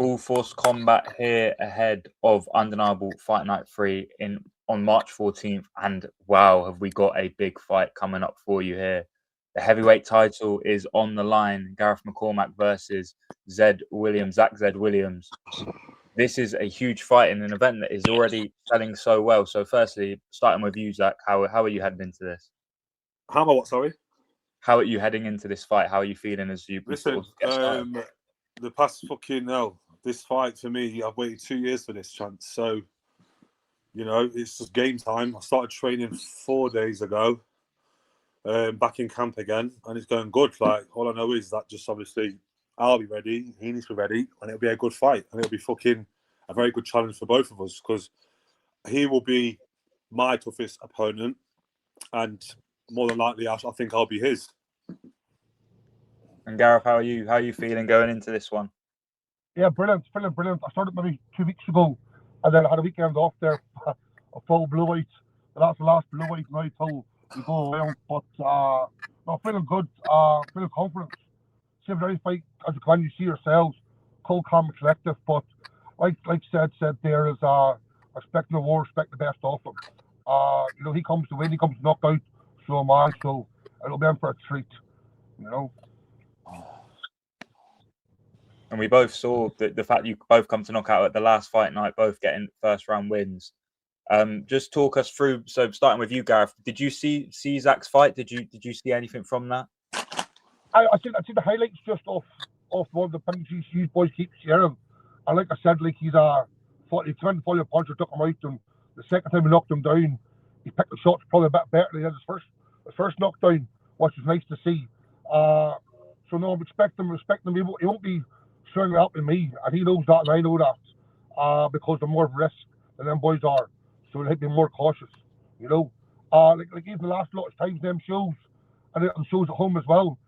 full force combat here ahead of Undeniable Fight Night 3 on March 14th. And wow, have we got a big fight coming up for you here. The heavyweight title is on the line. Gareth McCormack versus Zed Williams, Zach Zed Williams. This is a huge fight in an event that is already selling so well. So firstly, starting with you, Zach, how are you heading into this? How am I what, sorry? How are you heading into this fight? How are you feeling as you Listen, get started? The past this fight for me, I've waited 2 years for this chance. So, it's just game time. I started training 4 days ago, back in camp again, and it's going good. Like, all I know is that just obviously I'll be ready, he needs to be ready, and it'll be a good fight. And it'll be a very good challenge for both of us because he will be my toughest opponent, and more than likely, I think I'll be his. And Gareth, how are you feeling going into this one? Yeah, brilliant. I started maybe 2 weeks ago, and then I had a weekend off there, a full blue white. And that's the last blue white night till we go around. But no, feeling good, feeling confident. Same every fight as you can, you see yourselves, cool, calm, and collective. But like said there is respect the war, respect the best of him. He comes to win, he comes to knock out, so am I. So it'll be in for a treat, And we both saw the fact you both come to knock out at the last fight night, both getting first round wins. Just talk us through. So starting with you, Gareth, did you see Zach's fight? Did you see anything from that? I see the highlights just off one of the punches you boys keep sharing. And like I said, like he tried to follow a punch, took him out, and the second time he knocked him down, he picked the shots probably a bit better than his first knockdown, which is nice to see. So no, I'm respecting him. He won't be swinging up at me, and he knows that, and I know that. Because they're more risk than them boys are, so they have to be more cautious. Like even the last lot of times them shows, and shows at home as well.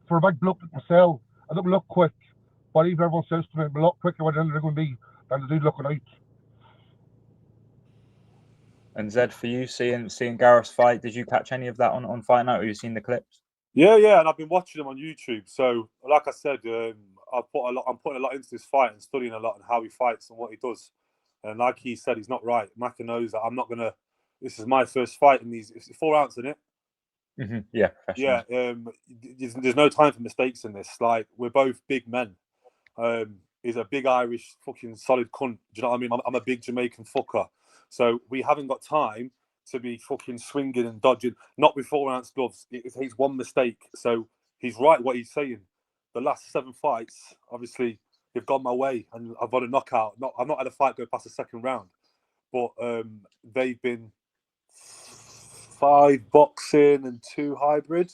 For a big bloke like myself, I don't look quick, but even everyone says to me, I'm a lot quicker when they're in the ring with me than the dude looking out. And Zed, for you, seeing Gareth's fight, did you catch any of that on Fight Night, or you seen the clips? Yeah, and I've been watching him on YouTube. So, like I said, I'm putting a lot into this fight and studying a lot on how he fights and what he does. And like he said, he's not right. Maka knows that I'm not gonna. This is my first fight in these. It's 4 ounces, isn't it? Mm-hmm. Yeah. Yeah. There's no time for mistakes in this. Like, we're both big men. He's a big Irish fucking solid cunt. Do you know what I mean? I'm a big Jamaican fucker. So we haven't got time to be fucking swinging and dodging. Not with 4 ounce gloves. He's one mistake. So he's right what he's saying. The last 7 fights, obviously, they've gone my way, and I've got a knockout. I've not had a fight go past the second round, but they've been 5 boxing and 2 hybrid.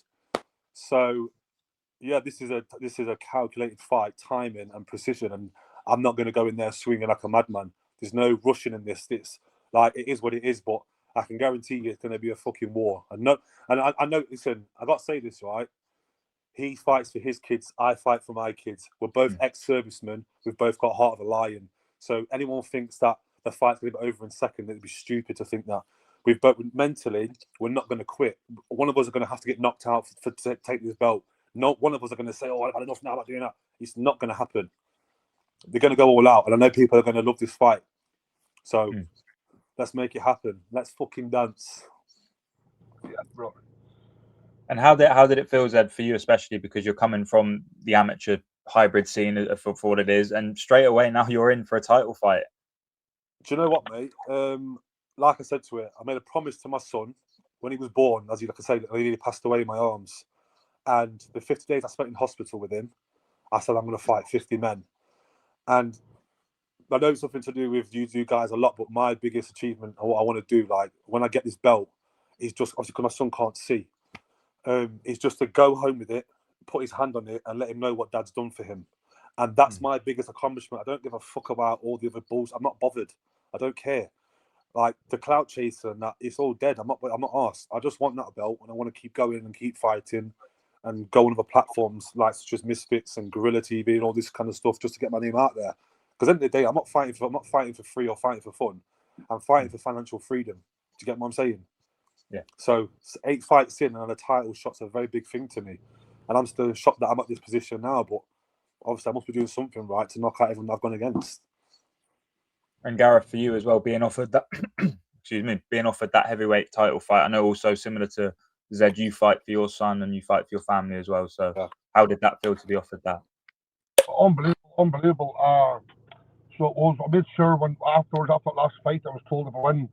So yeah, this is a calculated fight, timing and precision, and I'm not going to go in there swinging like a madman. There's no rushing in this. It's like, it is what it is, but I can guarantee you it's going to be a fucking war. I know. Listen, I got to say this, right? He fights for his kids. I fight for my kids. We're both ex-servicemen. We've both got heart of a lion. So anyone thinks that the fight's going to be over in second, it'd be stupid to think that. Mentally, we're not going to quit. One of us are going to have to get knocked out to take this belt. No, one of us are going to say, "Oh, I've had enough now. I'm not doing that." It's not going to happen. They're going to go all out, and I know people are going to love this fight. So let's make it happen. Let's fucking dance. Yeah, bro. And how did it feel, Zed, for you, especially because you're coming from the amateur hybrid scene for what it is, and straight away now you're in for a title fight? Do you know what, mate? Like I said to it, I made a promise to my son when he was born, as he, like I said, he passed away in my arms. And the 50 days I spent in hospital with him, I said I'm going to fight 50 men. And I know it's something to do with you guys a lot, but my biggest achievement and what I want to do, like when I get this belt, is just, obviously because my son can't see, is just to go home with it, put his hand on it, and let him know what Dad's done for him. And that's my biggest accomplishment. I don't give a fuck about all the other bulls. I'm not bothered. I don't care. Like the clout chaser and that, it's all dead. I'm not arsed. I just want that belt, and I want to keep going and keep fighting and go on other platforms like such as Misfits and Guerrilla TV and all this kind of stuff, just to get my name out there. Because at the end of the day, I'm not fighting for free or fighting for fun. I'm fighting for financial freedom. Do you get what I'm saying? Yeah. So 8 fights in and a title shot's a very big thing to me, and I'm still shocked that I'm at this position now. But obviously I must be doing something right to knock out everyone I've gone against. And Gareth, for you as well, being offered that, being offered that heavyweight title fight. I know also similar to Zed, you fight for your son and you fight for your family as well. So how did that feel to be offered that? Unbelievable. So it was. I made sure when after that last fight, I was told if I win,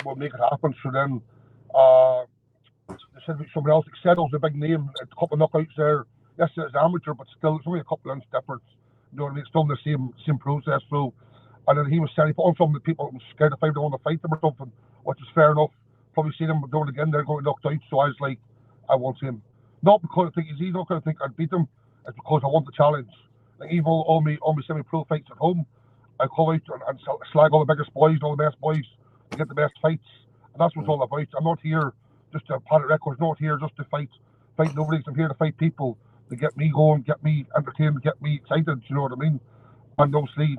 we'll make it happen. So then, they said about somebody else. Excel was a big name. A couple of knockouts there. Yes, it's amateur, but still, it's only a couple of inch difference. You know what I mean? It's still the same process. So, and then he was saying he put on some of the people that were scared if I don't want to fight them or something, which is fair enough. Probably seen him doing it again. They're going knocked out. So I was like, I want him. Not because I think he's easy. Not because I think I'd beat him. It's because I want the challenge. Like even all my semi-pro fights at home, I call out and slag all the biggest boys, all the best boys to get the best fights. And that's what it's all about. I'm not here just to pad records, not here just to fight nobody. I'm here to fight people to get me going, get me entertained, get me excited. You know what I mean? And obviously,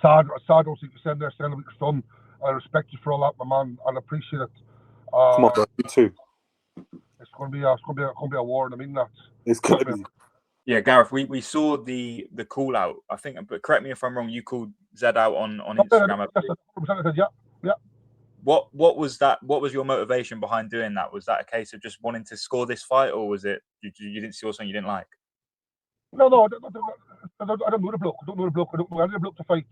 sad obviously to send there, send a week's son. I respect you for all that, my man. I appreciate it. Come on, bro. You too. It's going to be a war. I mean that. It's going to be. Yeah, Gareth, we saw the call out. I think, but correct me if I'm wrong. You called Zed out on Instagram. Yeah. What was that? What was your motivation behind doing that? Was that a case of just wanting to score this fight, or was it you didn't see something you didn't like? No, I don't know the bloke. I don't know any of the bloke to fight.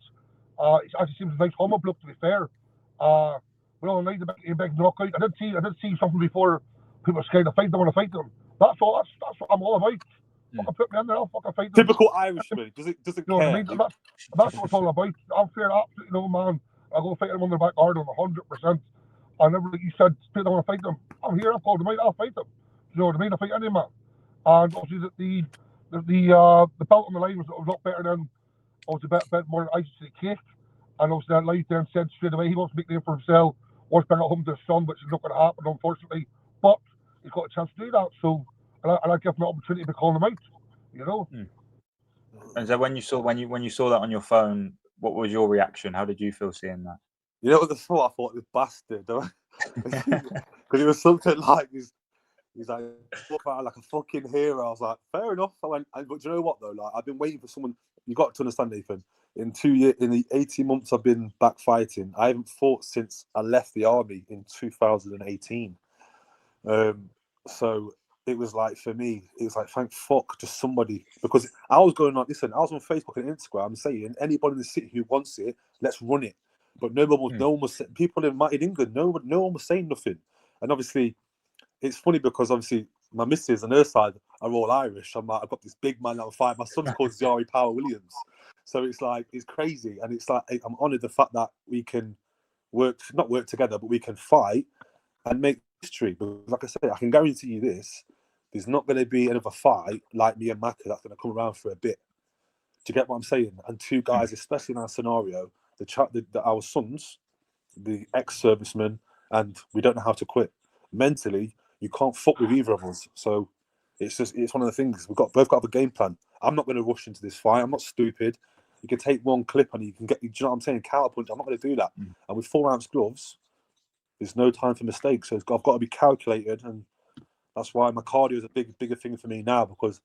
It actually seems a nice humble bloke, to be fair. But all night, a big knockout. I did see something before. People are scared to fight. They want to fight them. That's all. That's what I'm all about. Fucking put me in there. I'll fucking fight them. Typical Irishman. Doesn't you know care. What I mean? That's what it's all about. I'm fair, absolutely no man. I'll go fight them on their back garden 100%. I never, like you said, I want to fight them. I'm here. I've called them out. I'll fight them. You know what I mean? I'll fight any man. And obviously the belt on the line was a lot better than obviously a bit more ice to the cake. And obviously that light then said straight away he wants to make a name for himself. Wants to bring it home to his son, which is not going to happen, unfortunately. But he's got a chance to do that. So I give him an opportunity to call him out. You know. And so when you saw that on your phone, what was your reaction? How did you feel seeing that? You know what the thought? I thought this bastard, because it was something like he's like like a fucking hero. I was like, fair enough. I went, but do you know what though? Like I've been waiting for someone. You got to understand, Nathan. In the 18 months I've been back fighting, I haven't fought since I left the army in 2018. So it was like, for me, it was like, thank fuck, just somebody, because I was going on. Listen, I was on Facebook and Instagram saying anybody in the city who wants it, let's run it. But no one was people in England. No one was saying nothing. And obviously, it's funny because obviously my missus on her side are all Irish. I'm like, I've got this big man that I'm fighting. My son's called Zari Power Williams. So it's like, it's crazy. And it's like, I'm honoured the fact that we can not work together, but we can fight and make history. But like I said, I can guarantee you this, there's not going to be another fight like me and Macca that's going to come around for a bit. Do you get what I'm saying? And two guys, especially in our scenario, our sons, the ex-servicemen, and we don't know how to quit. Mentally, you can't fuck with either of us. So it's one of the things. Both got to have a game plan. I'm not going to rush into this fight. I'm not stupid. You can take one clip and you can get, do you know what I'm saying? Counterpunch. I'm not going to do that. And with 4-ounce gloves, there's no time for mistakes. So I've got to be calculated, and that's why my cardio is a bigger thing for me now, because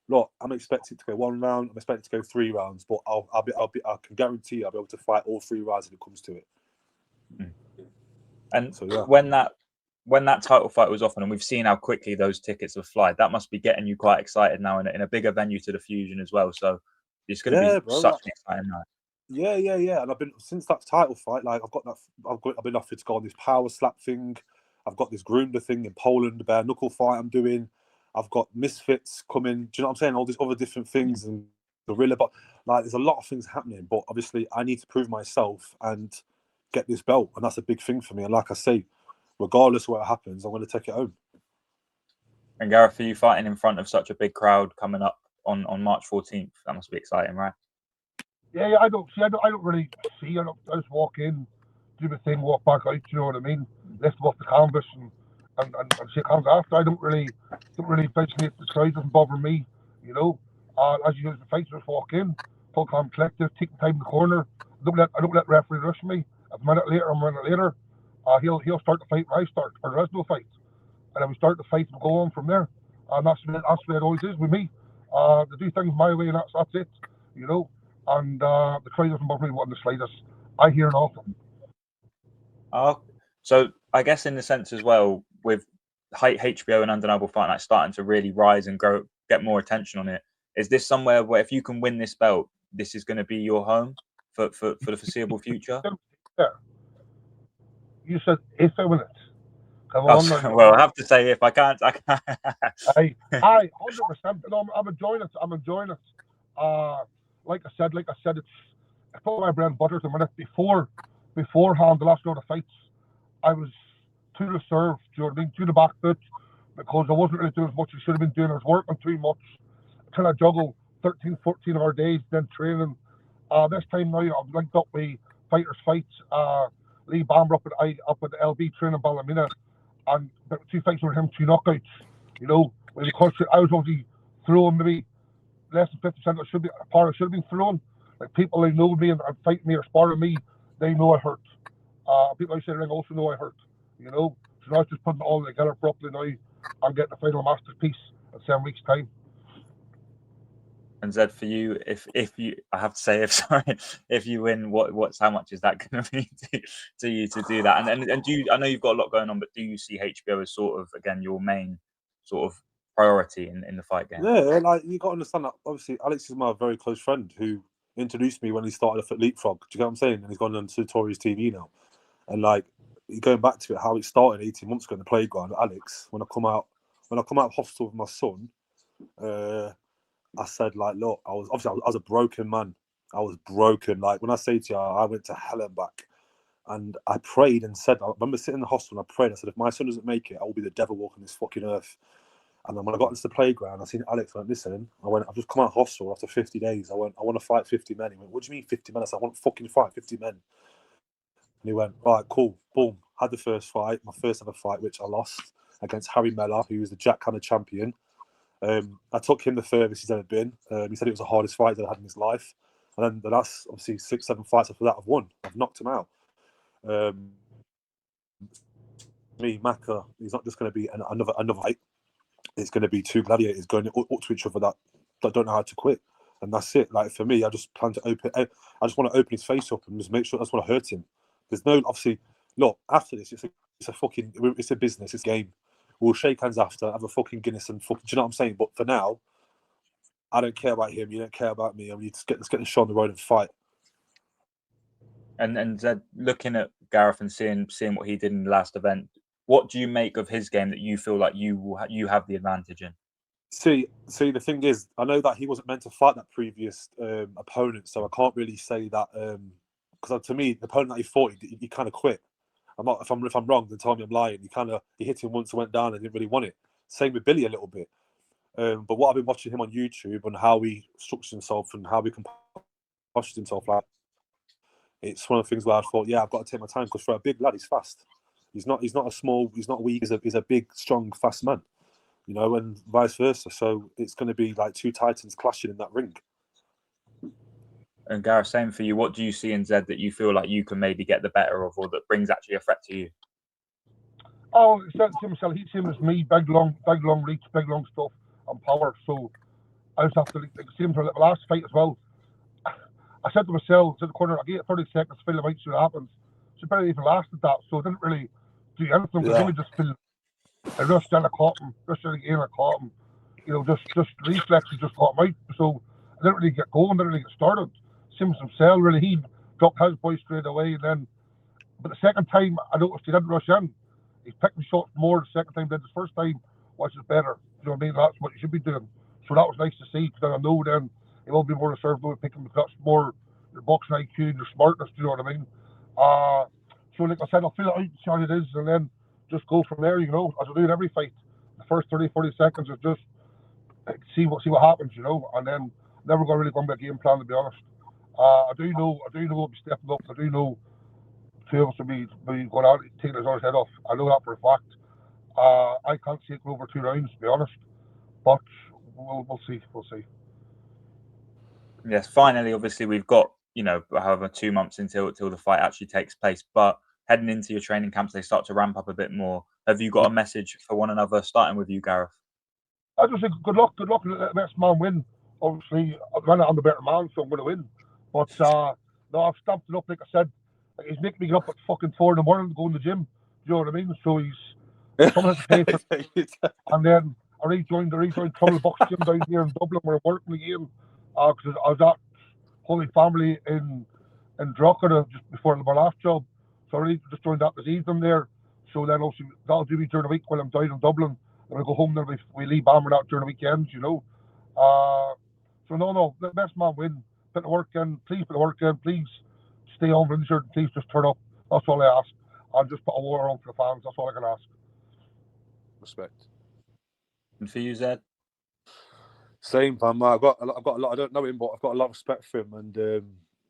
look, I'm expected to go 1 round. I'm expected to go 3 rounds, but I can guarantee I'll be able to fight all 3 rounds if it comes to it. And so, yeah. when that title fight was offered, and we've seen how quickly those tickets have flied, that must be getting you quite excited now in a bigger venue to the Fusion as well. So it's going to be such an exciting night. Yeah. And I've been, since that title fight, like I've been offered to go on this power slap thing. I've got this Grunder thing in Poland, the bare knuckle fight I'm doing. I've got Misfits coming. Do you know what I'm saying? All these other different things and Gorilla, but like there's a lot of things happening. But obviously, I need to prove myself and get this belt, and that's a big thing for me. And like I say, regardless of what happens, I'm going to take it home. And Gareth, are you fighting in front of such a big crowd coming up on March 14th? That must be exciting, right? Yeah. I don't really see. I just walk in, do the thing, walk back out. You know what I mean? Lift off the canvas and shake hands after. I don't really fascinate the crowd. Doesn't bother me. You know, as you use the fight, just walk in, full calm, collective, take the time in the corner. I don't let referee rush me. A minute later, he'll start the fight when I start, or there is no fight, and then we start the fight and go on from there. And that's the way it always is with me. They do things my way, and that's it, you know. And the crowd doesn't bother me one the slightest. I hear nothing. So I guess in the sense as well, with HBO and Undeniable Fight Night starting to really rise and grow, get more attention on it, is this somewhere where if you can win this belt, this is going to be your home for the foreseeable future? Yeah. You said if I win it. Come Oh, on, now. well, I have to say if I can't, I can't. I 100%. No, I'm enjoying it. I'm enjoying it. Like I said, it's probably my bread and butter at the minute. Beforehand, the last round of fights, I was too reserved. Do you know what I mean? To the back foot because I wasn't really doing as much as I should have been doing. I was working too much. Trying to juggle 13, 14 hour days, then training. This time now, I've linked up with Fighters Fights. Lee Bamber up at the LB training Ballymena, and 2 fights with him, 2 knockouts. You know, because I was obviously throwing maybe less than 50% of I should have been throwing. Like people who know me and fight me or sparring me, they know I hurt. People outside the ring also know I hurt. You know, so now it's just putting it all together properly now and getting the final masterpiece in 7 weeks' time. And Zed, for you, if you, I have to say, if you win, how much is that going to be to you to do that? And do you, I know you've got a lot going on, but do you see HBO as sort of again your main sort of priority in the fight game? Yeah, like you got to understand that. Obviously, Alex is my very close friend who introduced me when he started off at Leapfrog. Do you get what I'm saying? And he's gone on to Tories TV now. And like going back to it, how it started 18 months ago in the playground. Alex, when I come out of hospital with my son, I said like, look, I was a broken man. I was broken. Like when I say to you, I went to hell and back. And I prayed and said, I remember sitting in the hospital and I prayed. I said, if my son doesn't make it, I will be the devil walking this fucking earth. And then when I got into the playground, I seen Alex. I went, listen, I've just come out of hospital after 50 days. I want to fight 50 men. He went, what do you mean 50 men? I said, I want to fucking fight 50 men. And he went, right, cool, boom. Had the first fight, my first ever fight, which I lost against Harry Mellor, who was the Jack Cannon champion. I took him the furthest he's ever been. He said it was the hardest fight that I had in his life. And then the last, obviously, 6, 7 fights after that, I've won. I've knocked him out. Macca, he's not just going to be another fight. It's going to be 2 gladiators going up to each other that don't know how to quit. And that's it. Like for me, I just plan to I just want to open his face up and just make sure I just want to hurt him. There's no, obviously, look, after this, it's a business, it's a game. We'll shake hands after, have a fucking Guinness and fucking, do you know what I'm saying? But for now, I don't care about him. You don't care about me. I mean, let's get the show on the road and fight. And looking at Gareth and seeing what he did in the last event, what do you make of his game that you feel like you have the advantage in? See, the thing is, I know that he wasn't meant to fight that previous opponent, so I can't really say that because to me, the opponent that he fought, he kind of quit. If I'm wrong, then tell me I'm lying. He hit him once and went down and didn't really want it. Same with Billy a little bit. But what I've been watching him on YouTube and how he structures himself and how he composures himself, like it's one of the things where I thought, yeah, I've got to take my time because for a big lad, he's fast. He's not weak. He's a big, strong, fast man. You know, and vice versa. So it's going to be like 2 titans clashing in that ring. And Gareth, same for you. What do you see in Zed that you feel like you can maybe get the better of, or that brings actually a threat to you? Oh, it's himself. He's same as me. Big long reach, big long stuff, and power. So I just have to see him for the last fight as well. I said to myself, to the corner, I get 30 seconds, fill the fight, see what happens. So barely even lasted that, so I didn't really do anything because he just feel. I rushed in, I caught him. You know, just reflexes just caught him out. So I didn't really get going, didn't really get started. Sims himself, really, he dropped his boy straight away. And then, but the second time, I noticed he didn't rush in. He picked the shots more the second time than the first time, which is better. You know what I mean? That's what you should be doing. So that was nice to see because I know then he will be more reserved with picking because that's more your boxing IQ and your smartness. Do you know what I mean? So like I said, I'll feel it out, see how it is, and then just go from there, you know, as I do in every fight. The first 30, 40 seconds is just see what happens, you know, and then never going to really go into a game plan, to be honest. I do know we'll be stepping up. I do know 2 of us will be going out and taking his other head off. I know that for a fact. I can't see it go over 2 rounds, to be honest, but we'll see. We'll see. Yes, finally, obviously, we've got, you know, however 2 months until the fight actually takes place, but heading into your training camps, they start to ramp up a bit more. Have you got a message for one another, starting with you, Gareth? I just say good luck, let the next man win. Obviously, I'm the better man, so I'm going to win. But no, I've stamped it up, like I said. Like, he's making me get up at fucking 4 in the morning to go in the gym. Do you know what I mean? So someone has to pay for it. And then I rejoined Tunnel Box Gym down here in Dublin where I'm working again. Because I was at Holy Family in Drogheda just before my last job. So I really just joined that this evening there. So then also that'll do me during the week when I'm down in Dublin. And I go home, then we leave Bamber out during the weekends, you know. So no, let the best man win. Put the work in, please put the work in, please stay on injured, please just turn up. That's all I ask. I'll just put a war on for the fans, that's all I can ask. Respect. And for you, Zed? Same, fam. I've got a lot. I don't know him, but I've got a lot of respect for him, and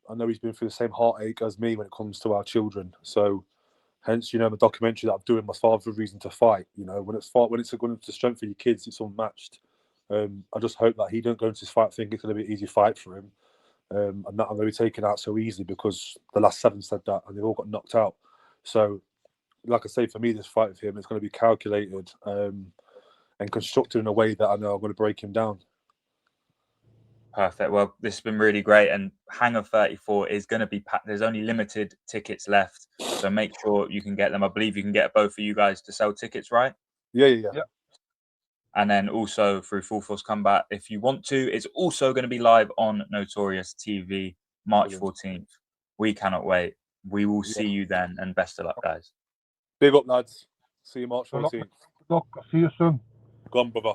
I know he's been through the same heartache as me when it comes to our children. So, hence, you know, the documentary that I'm doing, My Father's Reason to Fight. You know, when it's going to strength for your kids, it's unmatched. I just hope that he don't go into this fight thinking it's going to be an easy fight for him, and that I'm going to be taken out so easily because the last 7 said that, and they've all got knocked out. So, like I say, for me, this fight with him is going to be calculated and constructed in a way that I know I'm going to break him down. Perfect. Well, this has been really great. And Hangar 34 is going to be packed. There's only limited tickets left. So make sure you can get them. I believe you can get both of you guys to sell tickets, right? Yeah. And then also through Full Force Combat, if you want to, it's also going to be live on Notorious TV, March 14th. We cannot wait. We will see you then. And best of luck, guys. Big up, lads. See you March 14th. Look, I'll see you soon. Go on, brother.